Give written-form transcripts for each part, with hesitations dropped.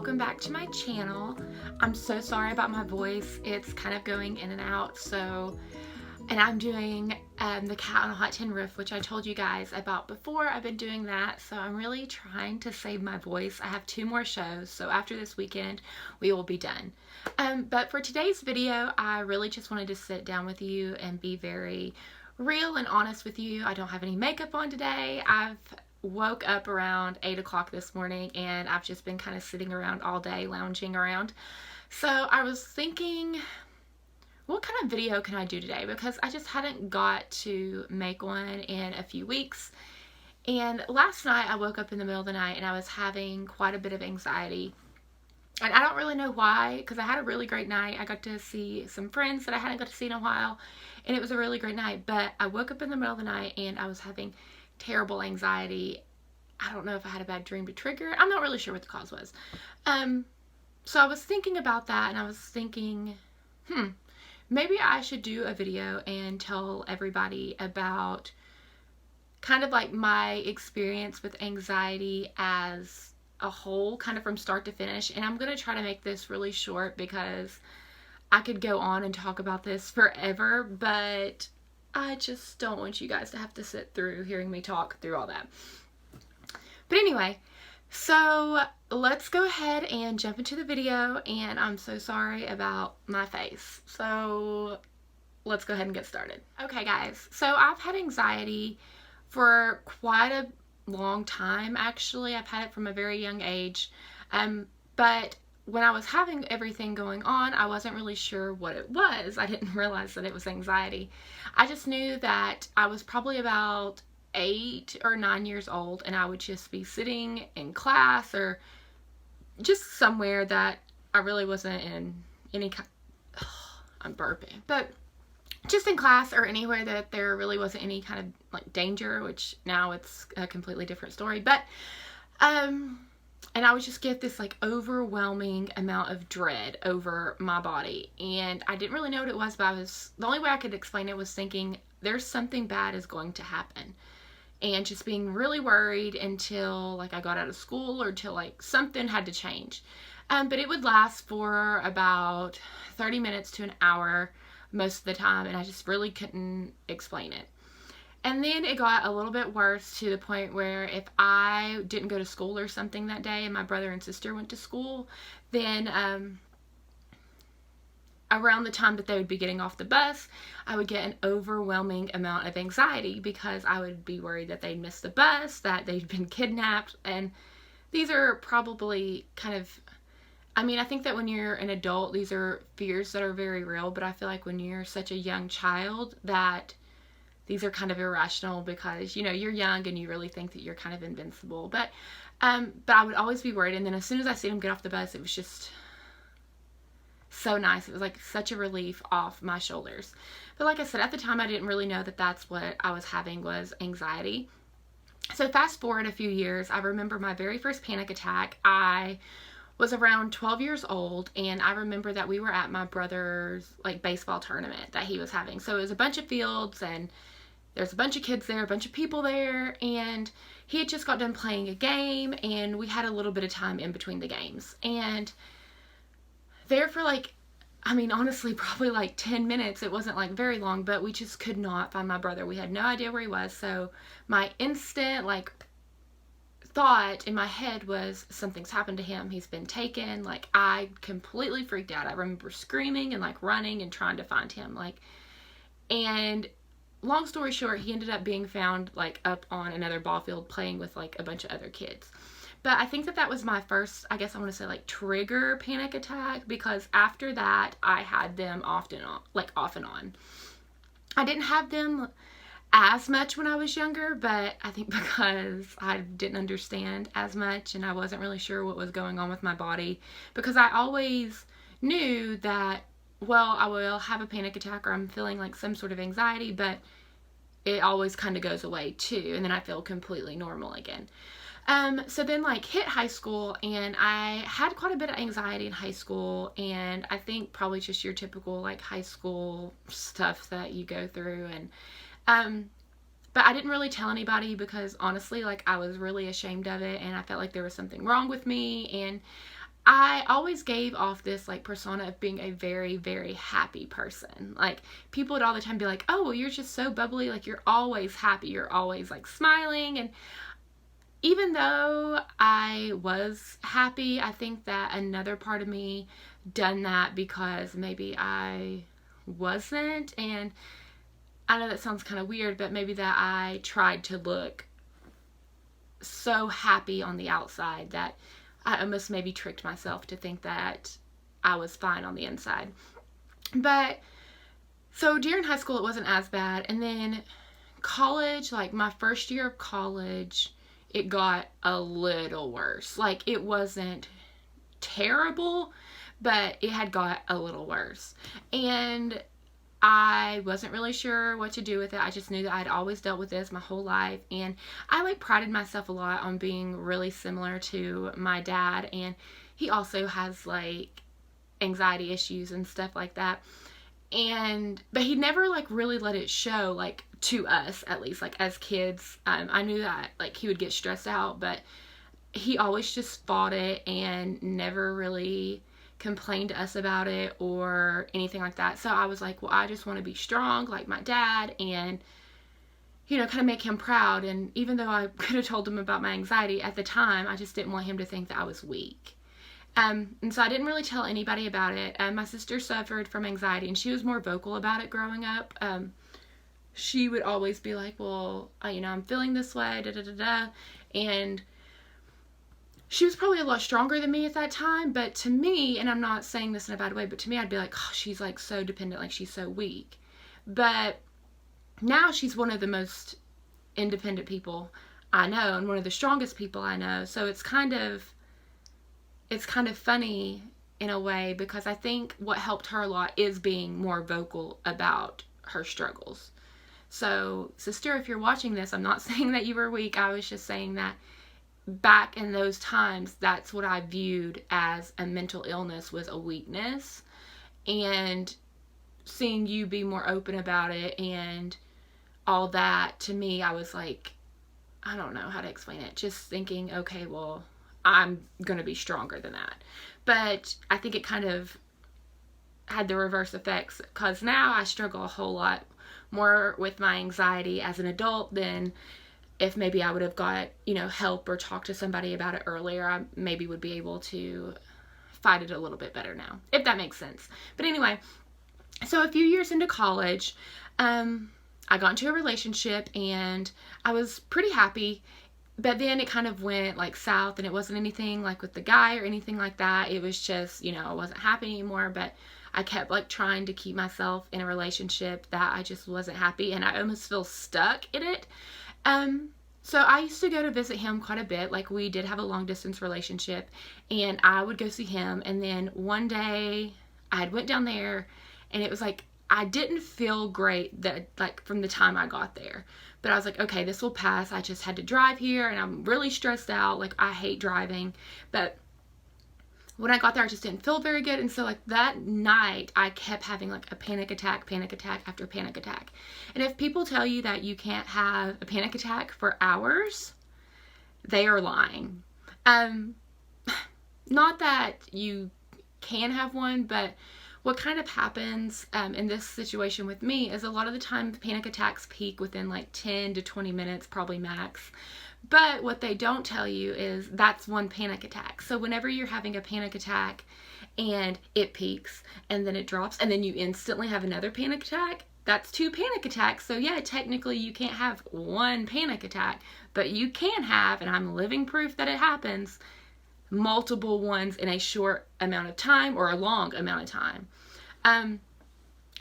welcome back to my channel. I'm so sorry about my voice. It's kind of going in and out, and I'm doing the Cat on a Hot Tin Roof, which I told you guys about before. I've been doing that, so I'm really trying to save my voice. I have 2 more shows, so after this weekend we will be done. But for today's video, I really just wanted to sit down with you and be very real and honest with you. I don't have any makeup on today. I've woke up around 8 o'clock this morning and I've just been kind of sitting around all day, lounging around. So I was thinking, what kind of video can I do today? Because I just hadn't got to make one in a few weeks. And last night I woke up in the middle of the night and I was having quite a bit of anxiety. And I don't really know why, because I had a really great night. I got to see some friends that I hadn't got to see in a while, and it was a really great night. But I woke up in the middle of the night and I was having terrible anxiety. I don't know if I had a bad dream to trigger it. I'm not really sure what the cause was. So I was thinking about that, and I was thinking, maybe I should do a video and tell everybody about kind of like my experience with anxiety as a whole, kind of from start to finish. And I'm going to try to make this really short because I could go on and talk about this forever, but I just don't want you guys to have to sit through hearing me talk through all that. But anyway, so let's go ahead and jump into the video, and I'm so sorry about my face. So let's go ahead and get started. Okay guys, so I've had anxiety for quite a long time actually. I've had it from a very young age, but when I was having everything going on, I wasn't really sure what it was. I didn't realize that it was anxiety. I just knew that I was probably about 8 or 9 years old, and I would just be sitting in class or just somewhere that I really wasn't in any kind. I'm burping. But just in class or anywhere that there really wasn't any kind of like danger, which now it's a completely different story. But and I would just get this like overwhelming amount of dread over my body, and I didn't really know what it was, but the only way I could explain it was thinking there's something bad is going to happen, and just being really worried until like I got out of school or till like something had to change. But it would last for about 30 minutes to an hour most of the time, and I just really couldn't explain it. And then it got a little bit worse to the point where if I didn't go to school or something that day and my brother and sister went to school, then around the time that they would be getting off the bus, I would get an overwhelming amount of anxiety because I would be worried that they'd missed the bus, that they'd been kidnapped. And these are probably kind of, I mean, I think that when you're an adult, these are fears that are very real, but I feel like when you're such a young child that these are kind of irrational because, you know, you're young and you really think that you're kind of invincible. But I would always be worried. And then as soon as I see them get off the bus, it was just so nice. It was like such a relief off my shoulders. But like I said, at the time, I didn't really know that that's what I was having was anxiety. So fast forward a few years, I remember my very first panic attack. I was around 12 years old, and I remember that we were at my brother's like baseball tournament that he was having. So it was a bunch of fields, and there's a bunch of kids there, a bunch of people there, and he had just got done playing a game, and we had a little bit of time in between the games. And there for like, I mean, honestly, probably like 10 minutes. It wasn't like very long, but we just could not find my brother. We had no idea where he was. So my instant like thought in my head was something's happened to him. He's been taken. Like I completely freaked out. I remember screaming and like running and trying to find him. And long story short, he ended up being found like up on another ball field playing with like a bunch of other kids. But I think that that was my first, I guess I want to say like trigger panic attack, because after that I had them off and on. I didn't have them as much when I was younger, but I think because I didn't understand as much and I wasn't really sure what was going on with my body, because I always knew that, well, I will have a panic attack or I'm feeling like some sort of anxiety, but it always kind of goes away too, and then I feel completely normal again. So then like hit high school, and I had quite a bit of anxiety in high school, and I think probably just your typical like high school stuff that you go through. And but I didn't really tell anybody because honestly, like I was really ashamed of it, and I felt like there was something wrong with me. And I always gave off this like persona of being a very, very happy person. Like people would all the time be like, oh, well, you're just so bubbly. Like you're always happy. You're always like smiling. And even though I was happy, I think that another part of me done that because maybe I wasn't. And I know that sounds kind of weird, but maybe that I tried to look so happy on the outside that I almost maybe tricked myself to think that I was fine on the inside. But so during high school, it wasn't as bad. And then college, like my first year of college, it got a little worse. Like it wasn't terrible, but it had got a little worse. And I wasn't really sure what to do with it. I just knew that I'd always dealt with this my whole life. And I like prided myself a lot on being really similar to my dad. And he also has like anxiety issues and stuff like that. But he never like really let it show, like to us at least, like as kids. I knew that like he would get stressed out, but he always just fought it and never really complained to us about it or anything like that. So I was like, well, I just want to be strong like my dad and, you know, kind of make him proud. And even though I could have told him about my anxiety at the time, I just didn't want him to think that I was weak. And so I didn't really tell anybody about it. My sister suffered from anxiety and she was more vocal about it growing up. She would always be like, well, you know, I'm feeling this way, da da da da. And she was probably a lot stronger than me at that time, but to me, and I'm not saying this in a bad way, but to me, I'd be like, oh, she's like so dependent, like she's so weak. But now she's one of the most independent people I know and one of the strongest people I know. So it's kind of funny in a way because I think what helped her a lot is being more vocal about her struggles. So, sister, if you're watching this, I'm not saying that you were weak. I was just saying that back in those times, that's what I viewed as a mental illness, was a weakness. And seeing you be more open about it and all that, to me, I was like, I don't know how to explain it. Just thinking, okay, well, I'm going to be stronger than that. But I think it kind of had the reverse effects because now I struggle a whole lot more with my anxiety as an adult than if maybe I would have got, you know, help or talked to somebody about it earlier. I maybe would be able to fight it a little bit better now, if that makes sense. But anyway, so a few years into college, I got into a relationship and I was pretty happy. But then it kind of went like south and it wasn't anything like with the guy or anything like that. It was just, you know, I wasn't happy anymore, but I kept like trying to keep myself in a relationship that I just wasn't happy and I almost feel stuck in it. So I used to go to visit him quite a bit. Like we did have a long distance relationship and I would go see him. And then one day I had went down there and it was like, I didn't feel great that like from the time I got there, but I was like, okay, this will pass. I just had to drive here and I'm really stressed out. Like I hate driving, but when I got there, I just didn't feel very good. And so like that night I kept having like a panic attack after panic attack. And if people tell you that you can't have a panic attack for hours, they are lying. Not that you can have one, but what kind of happens in this situation with me is a lot of the time panic attacks peak within like 10 to 20 minutes, probably max. But what they don't tell you is that's one panic attack. So whenever you're having a panic attack and it peaks and then it drops and then you instantly have another panic attack, that's two panic attacks. So yeah, technically you can't have one panic attack, but you can have, and I'm living proof that it happens, multiple ones in a short amount of time or a long amount of time.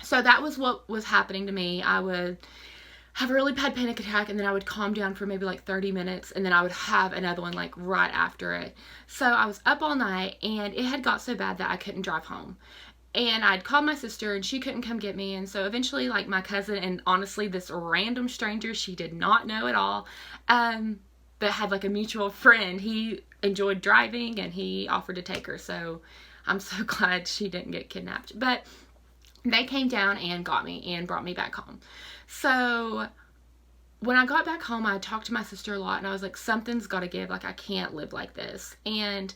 So that was what was happening to me. I would have a really bad panic attack and then I would calm down for maybe like 30 minutes and then I would have another one like right after it. So I was up all night and it had got so bad that I couldn't drive home. And I'd called my sister and she couldn't come get me. And so eventually like my cousin and honestly this random stranger she did not know at all, but had like a mutual friend. He enjoyed driving and he offered to take her. So I'm so glad she didn't get kidnapped. But they came down and got me and brought me back home. So when I got back home, I talked to my sister a lot and I was like, something's got to give. Like, I can't live like this. And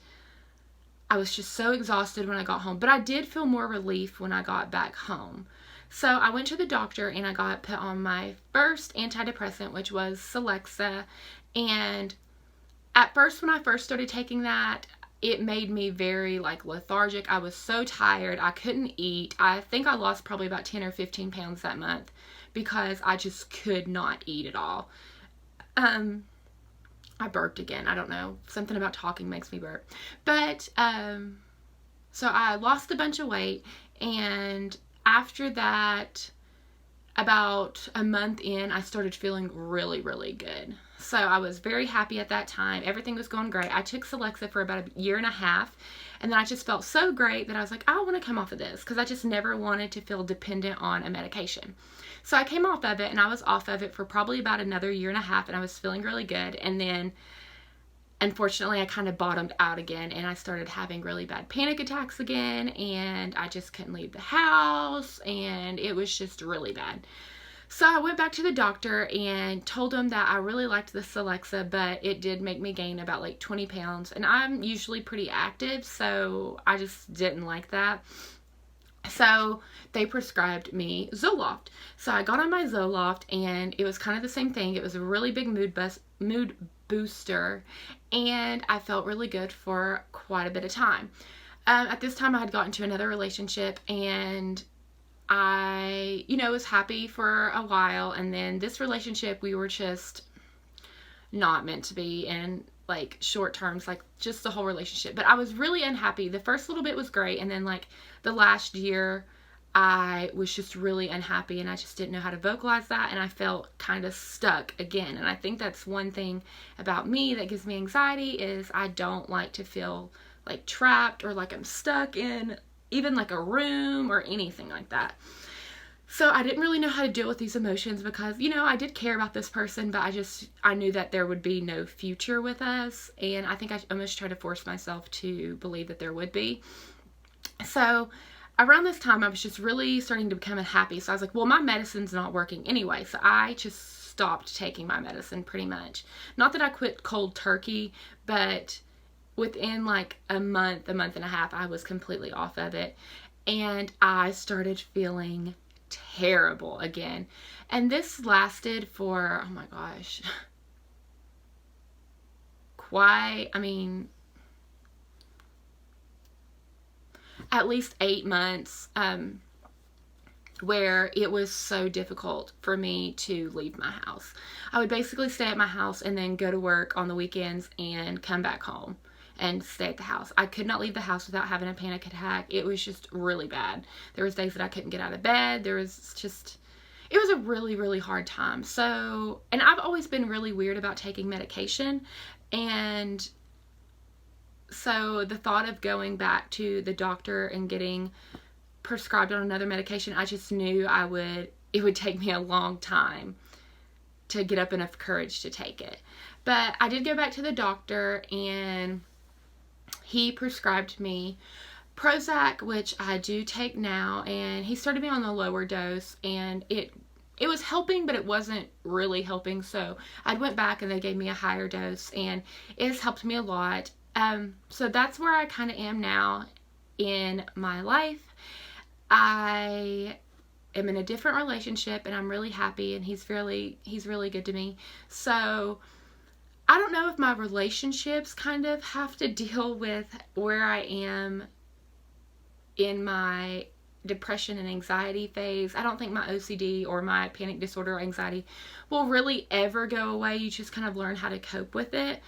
I was just so exhausted when I got home, but I did feel more relief when I got back home. So I went to the doctor and I got put on my first antidepressant, which was Celexa. And at first, when I first started taking that, it made me very like lethargic. I was so tired. I couldn't eat. I think I lost probably about 10 or 15 pounds that month because I just could not eat at all. I burped again. I don't know. Something about talking makes me burp. But, so I lost a bunch of weight, and after that, about a month in, I started feeling really, really good. So I was very happy at that time. Everything was going great. I took Celexa for about a year and a half, and then I just felt so great that I was like, I want to come off of this, because I just never wanted to feel dependent on a medication. So I came off of it, and I was off of it for probably about another year and a half, and I was feeling really good. And then, unfortunately, I kind of bottomed out again, and I started having really bad panic attacks again, and I just couldn't leave the house, and it was just really bad. So I went back to the doctor and told him that I really liked the Celexa, but it did make me gain about like 20 pounds, and I'm usually pretty active, so I just didn't like that. So they prescribed me Zoloft. So I got on my Zoloft, and it was kind of the same thing. It was a really big mood booster, and I felt really good for quite a bit of time. At this time, I had gotten to another relationship, and I, was happy for a while, and then this relationship, we were just not meant to be in like short terms, like just the whole relationship. But I was really unhappy. The first little bit was great, and then like the last year, I was just really unhappy, and I just didn't know how to vocalize that, and I felt kind of stuck again. And I think that's one thing about me that gives me anxiety, is I don't like to feel like trapped or like I'm stuck in even like a room or anything like that. So I didn't really know how to deal with these emotions, because, I did care about this person, but I knew that there would be no future with us. And I think I almost tried to force myself to believe that there would be. So around this time, I was just really starting to become unhappy. So I was like, well, my medicine's not working anyway. So I just stopped taking my medicine pretty much. Not that I quit cold turkey, but within like a month and a half, I was completely off of it. And I started feeling terrible again. And this lasted for, oh my gosh, at least 8 months, where it was so difficult for me to leave my house. I would basically stay at my house and then go to work on the weekends and come back home and stay at the house. I could not leave the house without having a panic attack. It was just really bad. There was days that I couldn't get out of bed. It was a really, really hard time. So, and I've always been really weird about taking medication. And so the thought of going back to the doctor and getting prescribed on another medication, I just knew it would take me a long time to get up enough courage to take it. But I did go back to the doctor, and he prescribed me Prozac, which I do take now, and he started me on the lower dose, and it was helping, but it wasn't really helping. So I went back and they gave me a higher dose, and it has helped me a lot. So that's where I kind of am now in my life. I am in a different relationship, and I'm really happy, and he's really good to me. So I don't know if my relationships kind of have to deal with where I am in my depression and anxiety phase. I don't think my OCD or my panic disorder or anxiety will really ever go away. You just kind of learn how to cope with it.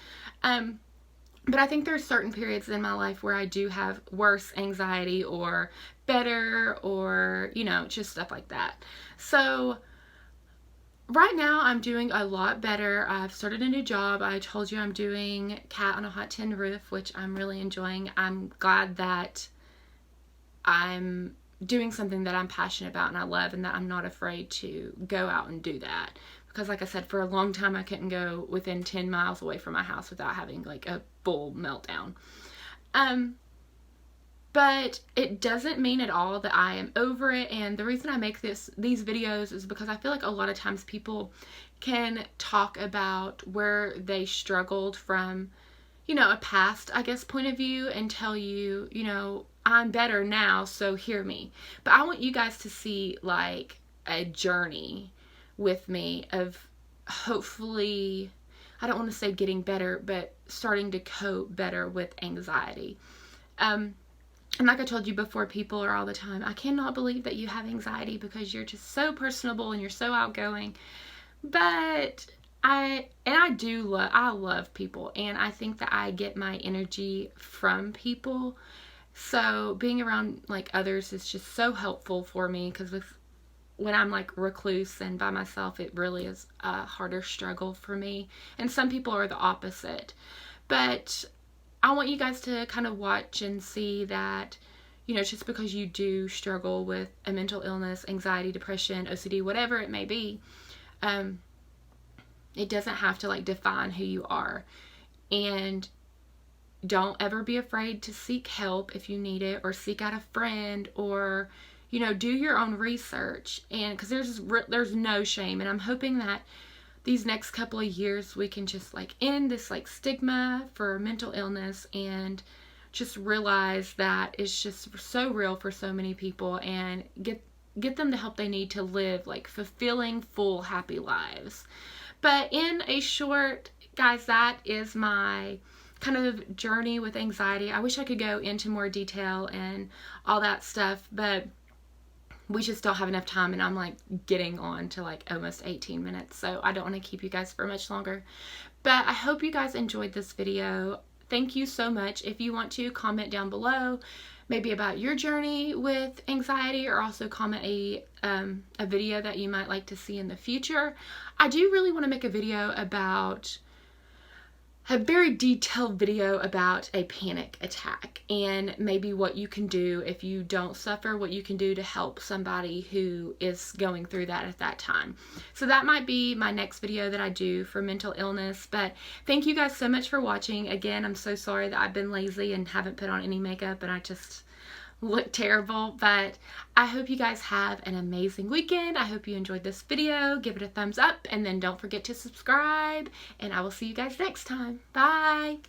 But I think there's certain periods in my life where I do have worse anxiety or better, or, just stuff like that. So right now I'm doing a lot better. I've started a new job. I told you I'm doing Cat on a Hot Tin Roof, which I'm really enjoying. I'm glad that I'm doing something that I'm passionate about and I love, and that I'm not afraid to go out and do that. Because like I said, for a long time I couldn't go within 10 miles away from my house without having like a full meltdown. But it doesn't mean at all that I am over it. And the reason I make these videos is because I feel like a lot of times people can talk about where they struggled from, you know, a past, I guess, point of view and tell you, you know, I'm better now, so hear me. But I want you guys to see like a journey with me of hopefully, I don't want to say getting better, but starting to cope better with anxiety. And like I told you before, people are all the time, I cannot believe that you have anxiety because you're just so personable and you're so outgoing. But I love people, and I think that I get my energy from people. So being around like others is just so helpful for me, because when I'm like recluse and by myself, it really is a harder struggle for me. And some people are the opposite. But I want you guys to kind of watch and see that, you know, just because you do struggle with a mental illness, anxiety, depression, OCD, whatever it may be, it doesn't have to like define who you are. And don't ever be afraid to seek help if you need it, or seek out a friend, or, you know, do your own research. And because there's no shame. And I'm hoping that these next couple of years we can just like end this like stigma for mental illness and just realize that it's just so real for so many people, and get them the help they need to live like fulfilling, full, happy lives. But in a short, guys, that is my kind of journey with anxiety. I wish I could go into more detail and all that stuff, but we just don't have enough time, and I'm like getting on to like almost 18 minutes, so I don't want to keep you guys for much longer. But I hope you guys enjoyed this video. Thank you so much. If you want to, comment down below maybe about your journey with anxiety, or also comment a video that you might like to see in the future. I do really want to make a video about a very detailed video about a panic attack, and maybe what you can do if you don't suffer, what you can do to help somebody who is going through that at that time. So that might be my next video that I do for mental illness. But thank you guys so much for watching. Again, I'm so sorry that I've been lazy and haven't put on any makeup and I just look terrible, but I hope you guys have an amazing weekend. I hope you enjoyed this video. Give it a thumbs up, and then don't forget to subscribe, and I will see you guys next time. Bye!